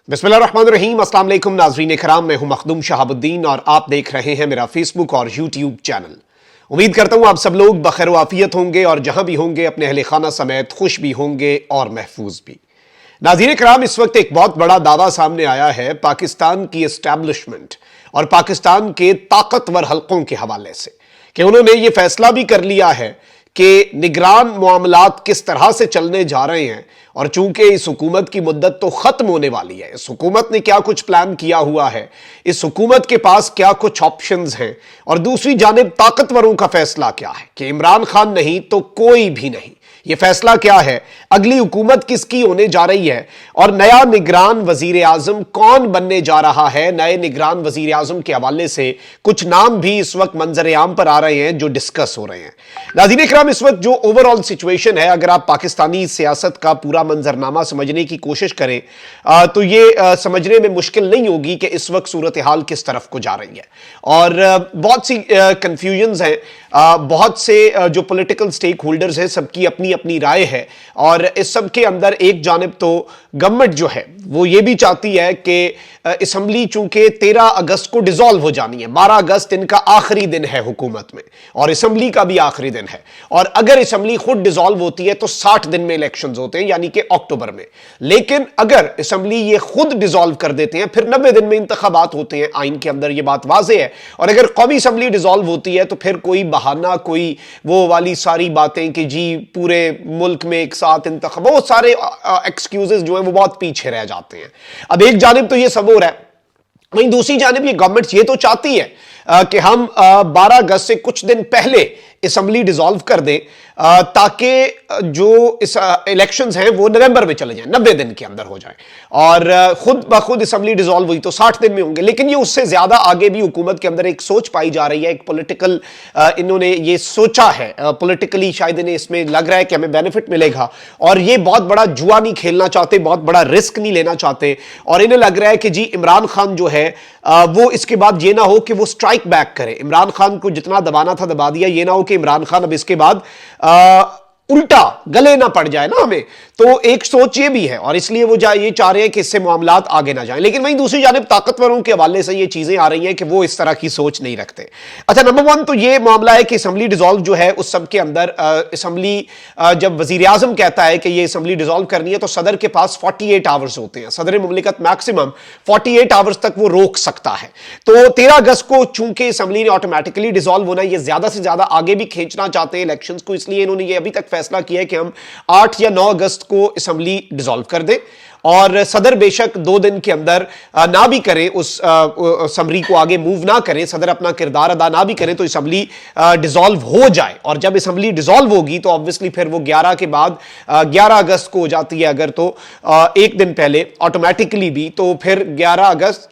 बिस्मिल्लाहिर्रहमानिर्रहीम। अस्सलाम वालेकुम नाज़रीन कराम, मैं हूं मखदूम शहाबुद्दीन और आप देख रहे हैं मेरा फेसबुक और यूट्यूब चैनल। उम्मीद करता हूं आप सब लोग बखैर वाफियत होंगे और जहां भी होंगे अपने अहले खाना समेत खुश भी होंगे और महफूज भी। नाज़रीन कराम, इस वक्त एक बहुत बड़ा दावा सामने आया है पाकिस्तान की एस्टैब्लिशमेंट और पाकिस्तान के ताकतवर हलकों के हवाले से कि उन्होंने ये फैसला भी कर लिया है कि निगरान मामलात किस तरह से चलने जा रहे हैं। और चूंकि इस हुकूमत की मुद्दत तो खत्म होने वाली है, इस हुकूमत ने क्या कुछ प्लान किया हुआ है, इस हुकूमत के पास क्या कुछ ऑप्शंस हैं, और दूसरी जानिब ताकतवरों का फैसला क्या है कि इमरान खान नहीं तो कोई भी नहीं। यह फैसला क्या है, अगली हुकूमत किसकी होने जा रही है और नया निगरान वजीर आजम कौन बनने जा रहा है। नए निगरान वजीर आजम के हवाले से कुछ नाम भी इस वक्त मंजर आम पर आ रहे हैं जो डिस्कस हो रहे हैं। नाज़रीन इकराम, इस वक्त जो ओवरऑल सिचुएशन है, अगर आप पाकिस्तानी सियासत का पूरा मंजरनामा समझने की कोशिश करें तो ये समझने में मुश्किल नहीं होगी कि इस वक्त सूरत हाल किस तरफ को जा रही है। और बहुत सी कंफ्यूजन्स हैं, बहुत से जो पॉलिटिकल स्टेक होल्डर्स हैं, सबकी अपनी अपनी राय है। और इस सब के अंदर एक जानिब तो गवर्नमेंट जो है वो ये भी चाहती है कि असम्बली चूंकि 13 अगस्त को डिसॉल्व हो जानी है, 12 अगस्त इनका आखिरी दिन है हुकूमत में और असम्बली का भी आखिरी दिन है। और अगर असम्बली खुद डिसॉल्व होती है तो 60 दिन में इलेक्शंस होते हैं, यानी कि अक्टूबर में। लेकिन अगर असम्बली ये खुद डिसॉल्व कर देते हैं फिर 90 दिन में इंतखाबात होते हैं, आइन के अंदर ये बात वाज़ेह है। और अगर कौमी असम्बली डिसॉल्व होती है तो फिर कोई बहाना, कोई वो वाली सारी बातें कि जी पूरे मुल्क में एक साथ इंतखाब, वो सारे एक्सक्यूजेस जो है वो बहुत पीछे रह जाते हैं। अब एक जानिब तो ये सब हो रहा है, वहीं दूसरी जानिब ये गवर्नमेंट ये तो चाहती है कि हम 12 अगस्त से कुछ दिन पहले असम्बली डिसॉल्व कर दें ताकि जो इस इलेक्शंस हैं वो नवंबर में चले जाएं, 90 दिन के अंदर हो जाएं। और खुद ब खुद असम्बली डिसॉल्व हुई तो 60 दिन में होंगे। लेकिन ये उससे ज्यादा आगे भी हुकूमत के अंदर एक सोच पाई जा रही है, एक पॉलिटिकल इन्होंने ये सोचा है, पॉलिटिकली शायद इन्हें इसमें लग रहा है कि हमें बेनिफिट मिलेगा और ये बहुत बड़ा जुआ नहीं खेलना चाहते, बहुत बड़ा रिस्क नहीं लेना चाहते। और इन्हें लग रहा है कि जी इमरान खान जो है वो इसके बाद ये ना हो कि वो स्ट्राइक बैक करे। इमरान खान को जितना दबाना था दबा दिया, ये ना हो कि इमरान खान अब इसके बाद उल्टा गले ना पड़ जाए ना हमें। तो एक सोच ये भी है और इसलिए वो ये चाह रहे हैं कि इससे मामलात आगे ना जाएं। लेकिन वहीं दूसरी जानिब ताकतवरों के हवाले से ये चीजें आ रही हैं कि वो इस तरह की सोच नहीं रखते। अच्छा, नंबर 1 तो ये मामला है कि असम्बली डिसॉल्व जो है उस सब के अंदर असम्बली जब वजीर आजम कहता है कि ये असम्बली डिसॉल्व करनी है तो सदर के पास 48 आवर्स होते हैं। सदर मुमलिकत मैक्सिमम 48 आवर्स तक वो रोक सकता है। तो 13 अगस्त को चूंकि असम्बली ने ऑटोमेटिकली डिसॉल्व होना, ये ज्यादा से ज्यादा आगे भी खींचना चाहते हैं इलेक्शन को, इसलिए इन्होंने ये अभी तक फैसला किया है कि हम 8 या 9 अगस्त को असम्बली डिसॉल्व कर दें। और सदर बेशक 2 दिन के अंदर ना भी करें, उस असम्बली को आगे मूव ना करें, सदर अपना किरदार अदा ना भी करें तो असम्बली डिसॉल्व हो जाए। और जब असम्बली डिसॉल्व होगी तो ऑब्वियसली फिर वो 11 के बाद 11 अगस्त को हो जाती है अगर, तो एक दिन पहले ऑटोमेटिकली भी, तो फिर 11 अगस्त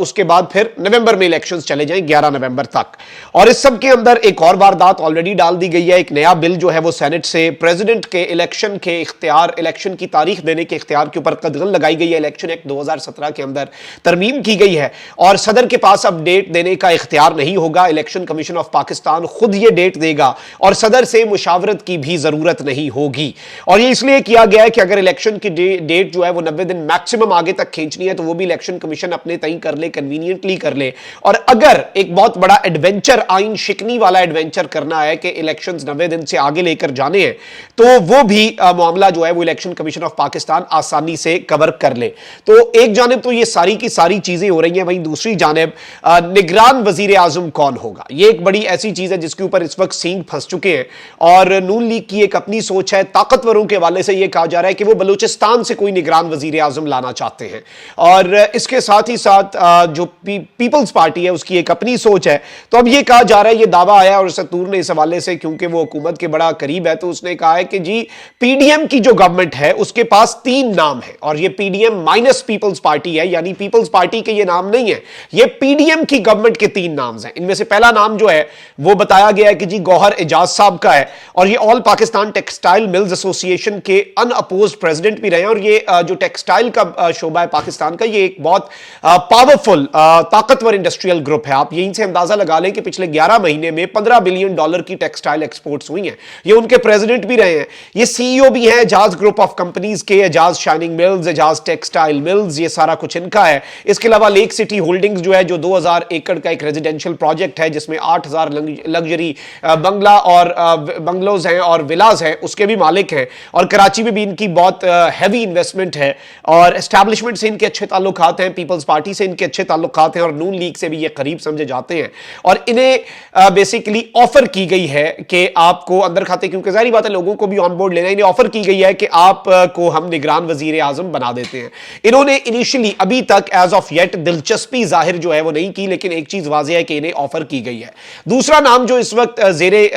उसके बाद फिर नवंबर में इलेक्शंस चले जाएं 11 नवंबर तक। और इस सब के अंदर एक और वारदात ऑलरेडी डाल दी गई है। एक नया बिल जो है वो सेनेट से प्रेसिडेंट के इलेक्शन के इख्तियार, इलेक्शन की तारीख देने के इख्तियार के ऊपर लगाई गई है। इलेक्शन एक्ट 2017 के अंदर तरमीम की गई है और सदर के पास अब डेट देने का इख्तियार नहीं होगा। इलेक्शन कमीशन ऑफ पाकिस्तान खुद ये डेट देगा और सदर से मुशावरत की भी जरूरत नहीं होगी। और ये इसलिए किया गया है कि अगर इलेक्शन की डेट जो है वो 90 दिन मैक्सिमम आगे तक खींचनी है तो वो भी इलेक्शन कमीशन अपने तय कर ले, कन्वीनियंटली कर ले। और अगर एक बहुत बड़ा एडवेंचर, आइन शिकनी वाला एडवेंचर करना है कि इलेक्शन 90 दिन से आगे लेकर जाने हैं तो वो भी मामला जो है वो इलेक्शन कमीशन ऑफ पाकिस्तान आसानी से कवर कर ले। तो एक जानिब तो ये सारी की सारी चीजें हो रही हैं, वहीं दूसरी जानिब निगरान वजीर आजम कौन होगा, ये एक बड़ी ऐसी चीज है जिसके ऊपर इस वक्त सींग फंस चुके हैं। और नून लीग की एक अपनी सोच है, ताकतवरों के हवाले से यह कहा जा रहा है कि वो बलूचिस्तान से कोई निगरान वजीर आजम लाना चाहते हैं। और इसके साथ ही साथ जो पीपल्स पार्टी है उसकी एक अपनी सोच है। तो अब यह कहा जा रहा है, यह दावा आया और सतूर ने इस हवाले से, क्योंकि वो हुकूमत के बड़ा करीब है, तो उसने कहा है कि जी पीडीएम की जो गवर्नमेंट है उसके पास 3 नाम है और ये पीडीएम माइनस पीपल्स पार्टी है, यानी पीपल्स पार्टी के ये नाम नहीं है, ये पीडीएम की गवर्नमेंट के 3 नाम हैं। इनमें से पहला नाम जो है वो बताया गया है कि जी गौहर एजाज साहब का है और ये all Pakistan textile mills association के अनअपोज्ड प्रेसिडेंट भी रहे हैं। और ये जो टेक्सटाइल का शोबा है पाकिस्तान का, ये एक बहुत पावरफुल ताकतवर इंडस्ट्रियल ग्रुप है। आप यहीं से अंदाजा लगा लें कि पिछले 11 महीने में $15 बिलियन की टेक्सटाइल एक्सपोर्ट्स हुई हैं। ये उनके प्रेसिडेंट भी रहे हैं, ये सीईओ भी हैं एजाज ग्रुप ऑफ कंपनीज के, Aijaz shining mills, mills, Aijaz textile mills, ये सारा कुछ इनका है। इसके अलावा लेक सिटी होल्डिंग्स जो है, जो 2000 एकड़ का एक रेजिडेंशियल प्रोजेक्ट है जिसमें 8000 लग्जरी बंगला और बंगलोज हैं और विलाज हैं, उसके भी मालिक हैं। और कराची में भी इनकी बहुत हैवी इन्वेस्टमेंट है और एस्टैब्लिशमेंट से इनके अच्छे ताल्लुकात हैं, पीपल्स पार्टी से इनके अच्छे ताल्लुकात हैं और नून लीग से भी ये करीब समझे जाते हैं। और इन्हें बेसिकली ऑफर की गई है कि आपको अंदर खाते, क्योंकि जाहिर बात है लोगों को भी ऑन बोर्ड लेना, इन्हें ऑफर की गई है कि आपको हम निगरान वजीर आजम बना देते हैं। इन्होंने इनिशियली अभी तक एज ऑफ येट दिलचस्पी जाहिर जो है वो नहीं की, लेकिन एक चीज वाज़ेह है कि इन्हें ऑफर की गई है। दूसरा नाम जो इस वक्त जेरे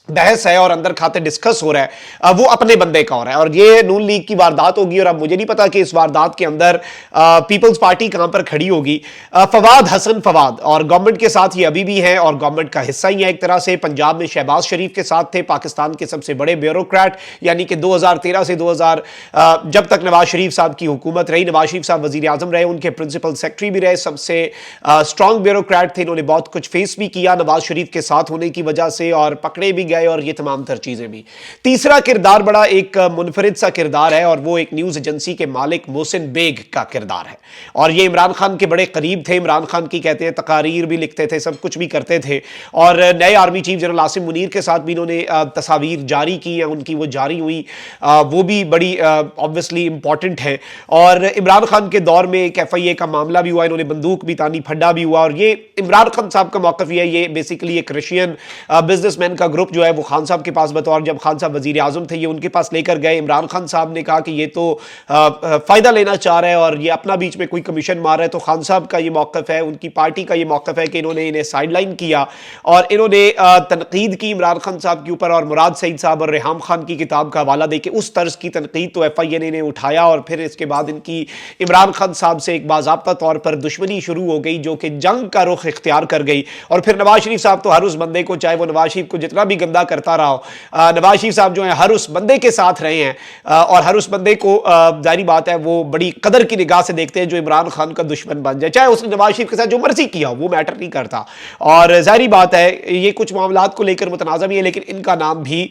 बहस है और अंदर खाते डिस्कस हो रहा है, वो अपने बंदे का हो रहा है और ये नून लीग की वारदात होगी। और अब मुझे नहीं पता कि इस वारदात के अंदर पीपल्स पार्टी कहां पर खड़ी होगी। फवाद हसन फवाद और गवर्नमेंट के साथ ये अभी भी है और गवर्नमेंट का हिस्सा ही है एक तरह से। पंजाब में शहबाज शरीफ के साथ थे, पाकिस्तान के सबसे बड़े ब्यूरोक्रेट, यानी कि 2013 से 2000 जब तक नवाज शरीफ साहब की हुकूमत रही, नवाज शरीफ साहब वजीर आजम रहे, उनके प्रिंसिपल सेक्रेटरी भी रहे, सबसे स्ट्रांग ब्यूरोक्रेट थे। इन्होंने बहुत कुछ फेस भी किया नवाज शरीफ के साथ होने की वजह से और पकड़े भी गए और ये तमाम तर चीजें भी। तीसरा किरदार बड़ा एक मुनफरिद सा किरदार है और वो एक न्यूज एजेंसी के मालिक मोहसिन बेग का किरदार है। और ये इमरान खान के बड़े करीब थे, इमरान खान की कहते हैं तकारीर भी लिखते थे, सब कुछ भी करते थे। और नए army chief general Asim Munir के साथ भी इन्होंने तस्वीर जारी की है, उनकी वो जारी हुई, वो भी बड़ी ऑब्वियसली इंपॉर्टेंट है। और इमरान खान के दौर में एक FIA का मामला भी हुआ, इन्होंने बंदूक भी तानी, फड्डा भी हुआ। और ये इमरान खान साहब का मौकफ ये है, ये बेसिकली एक रशियन बिजनेसमैन का ग्रुप जो है वो खान साहब के पास बतौर जब खान साहब वजीर आजम थे ये उनके पास लेकर गए। इमरान खान साहब ने कहा कि ये तो फायदा लेना चाह रहा है और ये अपना बीच में कोई कमीशन मार रहा है। तो खान साहब का ये मौकफ है, उनकी पार्टी का ये मौकफ है कि इन्होंने इन्हें साइडलाइन किया और इन्होंने तनकीद की इमरान खान साहब के ऊपर। और मुराद सईद साहब और रेहाम खान की किताब का हवाला देके उस तर्ज की तनकीद तो FIA ने इन्हें उठाया और फिर इसके बाद इनकी इमरान खान साहब से एक बाज़ाब्ता तौर पर दुश्मनी शुरू हो गई जो कि जंग का रुख इख्तियार कर गई। और फिर नवाज शरीफ साहब तो हर उस बंदे को, चाहे वो नवाज शरीफ को जितना भी गंदा करता रहा हो, नवाज शरीफ साहब जो है हर उस बंदे के साथ रहे हैं और हर उस बंदे को जाहिर बात है वो बड़ी कदर की निगाह से देखते हैं जो इमरान खान का दुश्मन बन जाए, चाहे उसने नवाज शरीफ के साथ जो मर्जी किया वो मैटर नहीं करता। और जाहिर बात है ये कुछ मामलात को लेकर मुतनाज़ा भी है, लेकिन इनका नाम भी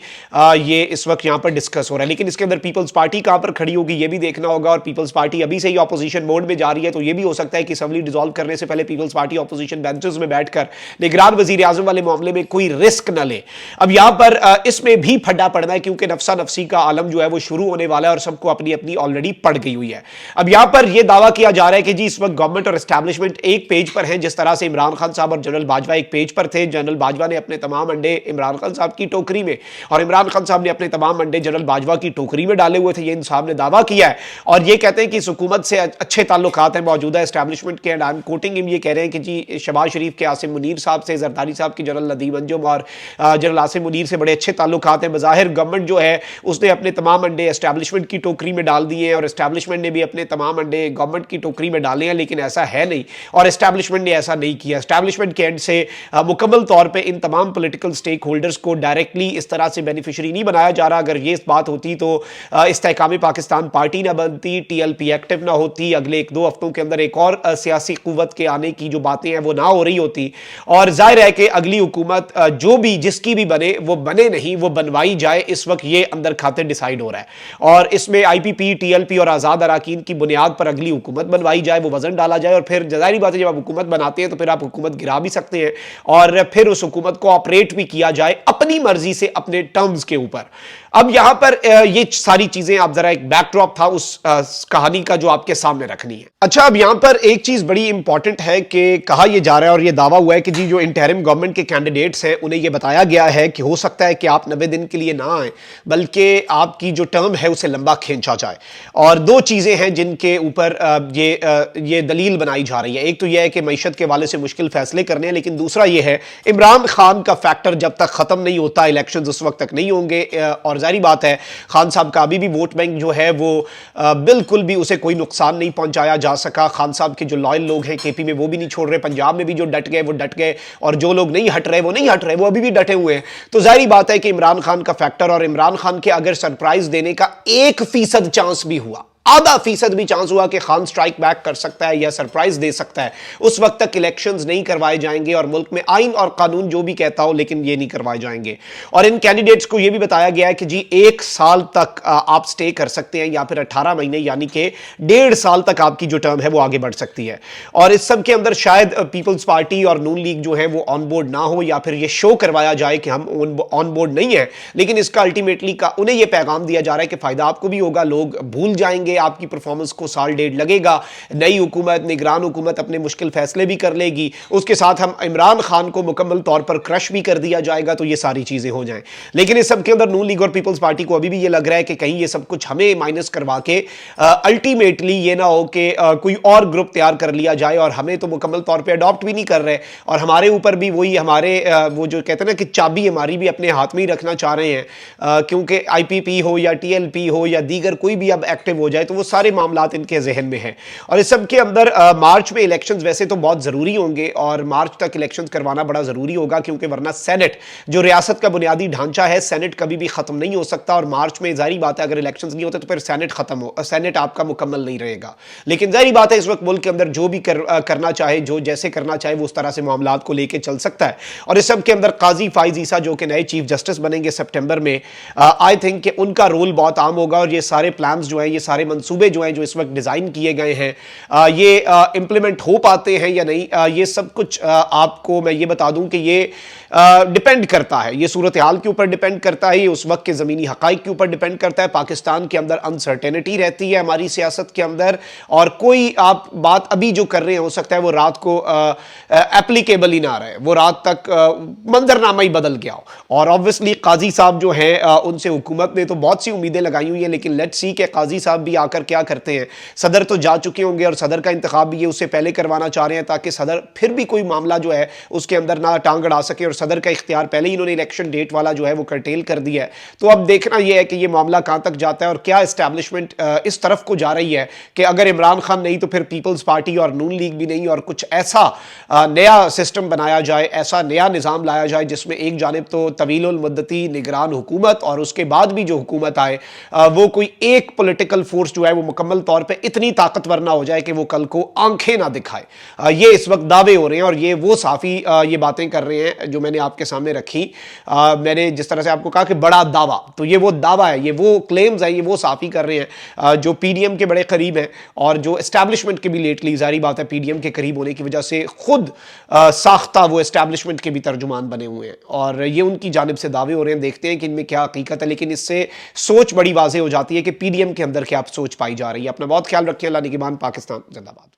ये इस वक्त यहाँ पर डिस्कस हो रहा है। लेकिन इसके अंदर पीपल्स पार्टी कहाँ पर खड़ी होगी ये भी देखना होगा। और पीपल्स पार्टी अभी से ही ऑपोजिशन मोड में जा रही है, तो ये भी हो सकता है कि असेंबली डिसॉल्व करने से पहले पीपल्स पार्टी ऑपोजिशन बेंचेस में बैठकर निगरान वजीर आजम वाले मामले में कोई रिस्क न ले। अब यहाँ पर इसमें भी फड्डा पड़ना है क्योंकि नफसा नफसी का आलम जो है वो शुरू होने वाला है और सबको अपनी अपनी ऑलरेडी पड़ गई हुई है। अब यहां पर यह दावा किया जा रहा है कि जी इस वक्त गवर्नमेंट और एस्टैब्लिशमेंट एक पेज पर हैं, जिस तरह से इमरान खान साहब और जनरल बाजवा एक पेज पर थे। जनरल बाजवा ने अपने तमाम अंडे इमरान खान साहब की टोकरी में और इमरान खान साहब ने अपने तमाम अंडे जनरल बाजवा की टोकरी में डाले हुए थे, ये इन साहब ने दावा किया है। और ये कहते हैं कि इस हुकूमत से अच्छे ताल्लुकात हैं मौजूदा एस्टैब्लिशमेंट के। And I am quoting him, ये कह रहे हैं कि जी शहबाज शरीफ के आसिम मुनीर साहब से, जरदारी साहब की जनरल नदीम अंजुम और जनरल आसिम मुनीर से बड़े अच्छे ताल्लुकात हैं। बज़ाहिर गवर्नमेंट जो है उसने अपने तमाम अंडे एस्टैब्लिशमेंट की टोकरी में डाल दिए हैं और एस्टैब्लिशमेंट ने भी अपने तमाम अंडे गवर्नमेंट की टोकरी में डाले हैं, लेकिन ऐसा है नहीं और एस्टैब्लिशमेंट ने ऐसा नहीं किया। एस्टैब्लिशमेंट के एंड से मुकम्मल तौर पे इन तमाम पॉलिटिकल स्टेक होल्डर्स को डायरेक्टली इस तरह से बेनिफिशरी नहीं बनाया जा रहा। अगर ये बात होती तो इस्तेहकाम पाकिस्तान पार्टी ना बनती, TLP एक्टिव ना होती, अगले 1-2 हफ्तों के अंदर एक और सियासी कुव्वत के आने की जो बातें हैं वो ना हो रही होती। और जाहिर है कि अगली हुकूमत जो भी जिसकी भी बने वो बने नहीं, वो बनवाई जाए, इस वक्त ये अंदर खाते डिसाइड हो रहा है। और इसमें IPP, TLP और आज़ाद अराकीन की बुनियाद पर अगली हुकूमत बनवाई जाए, वो वजन डाला जाए और फिर जाहिर बात है जब आप हुकूमत बनाते हैं तो फिर आप हुकूमत गिरा भी सकते हैं और फिर उस हुकूमत को ऑपरेट भी किया जाए अपनी मर्जी से, अपने टर्म्स के ऊपर। अब यहां पर ये सारी चीजें आप जरा एक बैकड्रॉप था उस कहानी का जो आपके सामने रखनी है। अच्छा, अब यहां पर एक चीज बड़ी इंपॉर्टेंट है कि कहा यह जा रहा है और यह दावा हुआ है कि जी जो इंटरिम गवर्नमेंट के कैंडिडेट्स हैं उन्हें यह बताया गया है कि हो सकता है कि आप 90 दिन के लिए ना आए, बल्कि आपकी जो टर्म है उसे लंबा खींचा जाए। और दो चीजें हैं जिनके ऊपर ये दलील बनाई जा रही है। एक तो यह है कि मईशत के वाले से मुश्किल फैसले करने हैं, लेकिन दूसरा यह है इमरान खान का फैक्टर जब तक खत्म नहीं होता, इलेक्शन उस वक्त तक नहीं होंगे। और जारी बात है खान साहब का अभी भी वोट बैंक जो है वो बिल्कुल भी उसे कोई नुकसान नहीं पहुंचाया जा सका। खान साहब के जो लॉयल लोग हैं KP में वो भी नहीं छोड़ रहे, पंजाब में भी जो डट गए वो डट गए और जो लोग नहीं हट रहे वो नहीं हट रहे, वो अभी भी डटे हुए हैं। तो जाहिर बात है कि इमरान खान का फैक्टर और इमरान खान के अगर सरप्राइज देने का 1% चांस भी हुआ, %, भी चांस हुआ कि खान स्ट्राइक बैक कर सकता है या सरप्राइज दे सकता है, उस वक्त तक इलेक्शंस नहीं करवाए जाएंगे और मुल्क में आइन और कानून जो भी कहता हो लेकिन ये नहीं करवाए जाएंगे। और इन कैंडिडेट्स को ये भी बताया गया है कि जी 1 साल तक आप स्टे कर सकते हैं या फिर 18 महीने यानी कि 1.5 साल तक आपकी जो टर्म है वो आगे बढ़ सकती है। और इस सब के अंदर शायद पीपल्स पार्टी और नून लीग जो है वो ऑन बोर्ड ना हो या फिर ये शो करवाया जाए कि हम ऑन बोर्ड नहीं है, लेकिन इसका अल्टीमेटली का उन्हें यह पैगाम दिया जा रहा है कि फायदा आपको भी होगा, लोग भूल जाएंगे आपकी परफॉर्मेंस को, साल डेढ़ लगेगा, नई हुकूमत, निगरान हुकूमत अपने मुश्किल फैसले भी कर लेगी, उसके साथ हम इमरान खान को मुकम्मल तौर पर क्रश भी कर दिया जाएगा, तो ये सारी चीजें हो जाएं। लेकिन इस सब के अंदर नून लीग और पीपल्स पार्टी को अभी भी ये लग रहा है कि कहीं ये सब कुछ हमें माइनस करवा के अल्टीमेटली ये ना हो कि कोई और ग्रुप तैयार कर लिया जाए और हमें तो मुकम्मल तौर पर अडॉप्ट भी नहीं कर रहे और हमारे ऊपर भी वही हमारे वो जो कहते हैं ना कि चाबी हमारी भी अपने हाथ में ही रखना चाह रहे हैं, क्योंकि आईपीपी हो या टीएलपी हो या दीगर कोई भी अब एक्टिव हो जाए तो वो सारे मामलात इनके जहन में हैं। और इस सब के अंदर मार्च में इलेक्शंस वैसे तो बहुत ज़रूरी होंगे और मार्च तक इलेक्शंस करवाना बड़ा ज़रूरी होगा, क्योंकि वरना सेनेट जो रियासत का बुनियादी ढांचा है, सेनेट कभी भी ख़त्म नहीं हो सकता और मार्च में जाहिर बात है अगर इलेक्शंस नहीं होते तो फिर सेनेट ख़त्म हो, सेनेट आपका मुकम्मल नहीं रहेगा। लेकिन जाहिर बात है इस वक्त मुल्क के अंदर जो भी करना चाहे, जो जैसे करना चाहे वो उस तरह से मामलात को लेकर चल सकता है। और इस सब के अंदर काजी फाइज ईसा जो कि नए चीफ जस्टिस बनेंगे सितंबर में, आई थिंक कि उनका रोल बहुत आम होगा और ये सारे प्लान्स जो हैं, ये सारे मंसूबे जो हैं जो इस वक्त डिज़ाइन किए गए हैं, ये इंप्लीमेंट हो पाते हैं या नहीं, ये सब कुछ आपको मैं ये बता दूं कि ये डिपेंड करता है, ये सूरत हाल के ऊपर डिपेंड करता है, ये उस वक्त के ज़मीनी हक़ाइक़ के ऊपर डिपेंड करता है। पाकिस्तान के अंदर अनसर्टेनिटी रहती है हमारी सियासत के अंदर और कोई आप बात अभी जो कर रहे हैं हो सकता है वो रात को एप्लीकेबल ही ना रहे, वो रात तक मंजरनामा ही बदल गया हो। और ऑब्वियसली काजी साहब जो हैं उनसे हुकूमत ने तो बहुत सी उम्मीदें लगाई हुई हैं, लेकिन लेट्स सी कि काजी साहब भी आकर क्या करते हैं। सदर तो जा चुके होंगे और सदर का इंतखाब भी ये उससे पहले करवाना चाह रहे हैं ताकि सदर फिर भी कोई मामला जो है उसके अंदर ना टांग अड़ा सके, और सदर का इख्तियार पहले ही इन्होंने इलेक्शन डेट वाला जो है वो कर्टेल कर दिया है। तो अब देखना यह है कि ये मामला कहां तक जाता है और क्या एस्टैब्लिशमेंट इस तरफ को जा रही है कि अगर इमरान खान नहीं तो फिर पीपल्स पार्टी और नून लीग भी नहीं, और कुछ ऐसा नया सिस्टम बनाया जाए, ऐसा नया निज़ाम लाया जाए जिसमें एक जानिब तो तवीलुल मुद्दती निगरान हुकूमत और उसके बाद भी जो हुकूमत आए वो कोई एक पॉलिटिकल फोर्स जो है वो मुकम्मल तौर पे इतनी ताकतवर ना हो जाए कि वो कल को आंखें ना दिखाए। ये इस वक्त दावे हो रहे हैं और ये वो साफ़ी ये बातें कर रहे हैं जो मैंने आपके सामने रखी। मैंने जिस तरह से आपको कहा कि बड़ा दावा, तो ये वो दावा है, ये वो क्लेम्स है, ये वो साफ़ी कर रहे हैं जो पीडीएम के बड़े करीब हैं और जो एस्टैब्लिशमेंट के भी लेटली जारी बात है पीडीएम के करीब होने की वजह से खुद साख्ता वो एस्टैब्लिशमेंट के भी तर्जुमान बने हुए हैं और ये उनकी जानिब से दावे हो रहे हैं। देखते हैं कि इनमें क्या हकीकत है, लेकिन इससे सोच बड़ी वाज़ेह हो जाती है कि पीडीएम के अंदर क्या सोच पाई जा रही है। अपना बहुत ख्याल रखिए। अल्लाह निगहबान। पाकिस्तान जिंदाबाद।